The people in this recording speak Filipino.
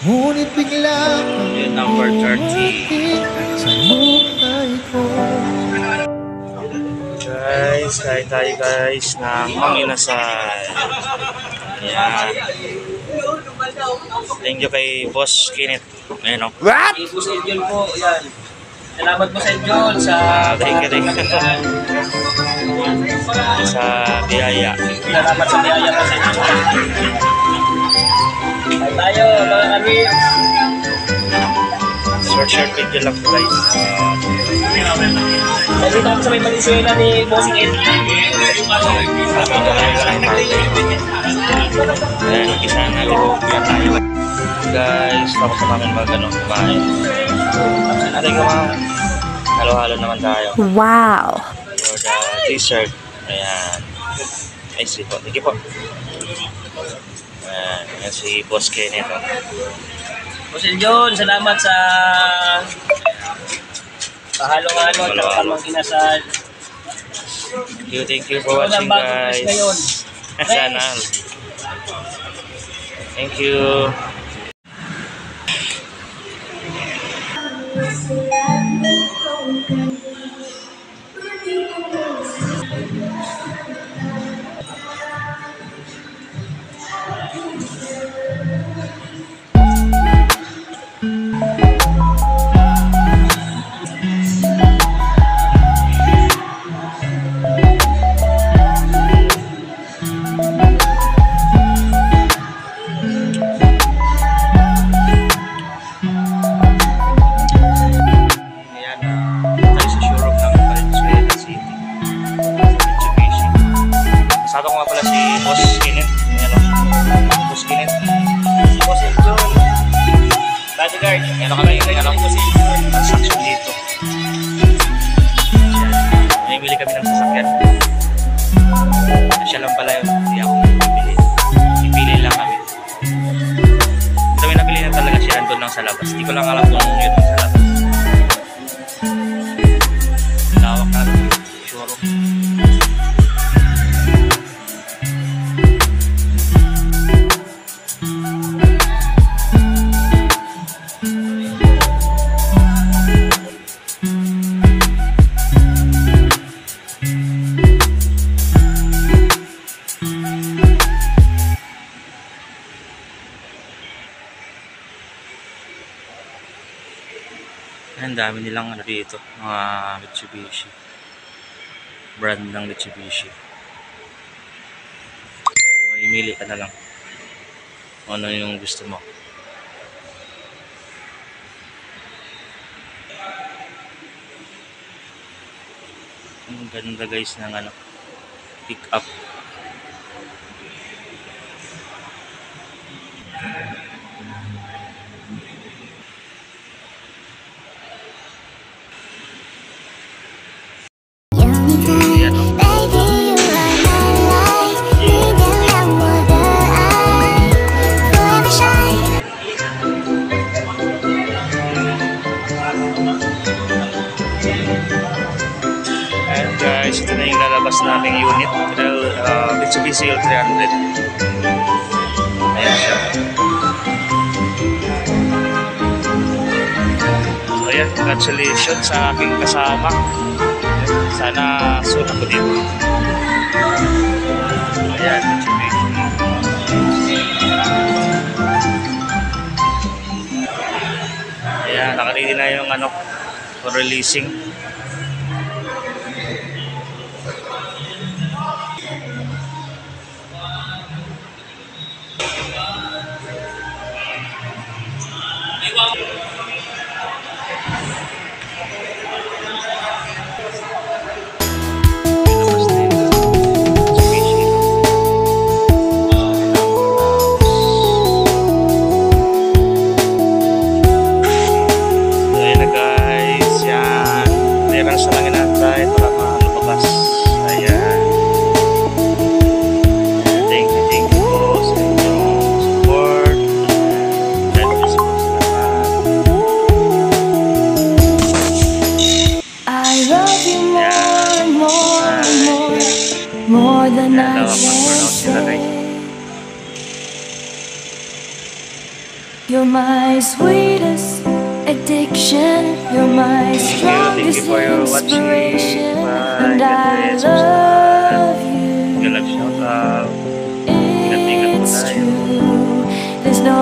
Ngunit bigla Yun, number 30. sa buhay ko. Guys, kain tayo guys ng Manginasal. Ayan. Thank you kay Boss Kenneth. Ayan o. What? Boss Edjon po, yan. Salamat po sa Edjon sa Thank you. Sa biyaya. salamat sa biyaya po sa Edjon. Kain tayo mga kami. Short video lang po guys. Nandito ako sa may Valenzuela ni Bossing Ed. Ayan, mag-isa na tayo. Guys, tapos na namin kumain. Ating kumain. Halo-halo naman tayo. Wow! For the dessert. Ayan. Ay, sige po. Sige po. Ayan. Ayan si Boss Kenneth. Boss Edjon, salamat sa halo-halo at sa Manginasal. Thank you for watching guys. Sana. Thank you. Kasama ko nga pala si Boss Kenneth. Ayan o. Boss Kenneth. Boss Edjon. Bodyguard. Ayan o kami yung transaction dito. Namimili kami ng sasakyan. Siya lang pala yun. Hindi ako pipili. Ipili lang kami. Ito may napili na talaga siya nandun lang sa labas. Hindi ko lang alam kung yun sa labas. Lawak na ito. Showroom. Ang dami nilang ano dito, mga Mitsubishi. Brand ng Mitsubishi. So, imili ka na lang kung ano yung gusto mo. Ang ganda guys ng ano, pick up. And guys, ito na yung lalabas naming unit, Mitsubishi L300. Ayan siya. So ayan, congratulations sa aking kasama. Sana suot ako dito. Ayan, Mitsubishi. Ayan, nakaready na yung ano, for releasing. Ayan na guys, yan. You're my sweetest addiction. You're my Thank strongest you for your watching. inspiration. Bye. And God I bless. love you. Good luck, shout out. Ingat-ingat po It's tayo. true. There's no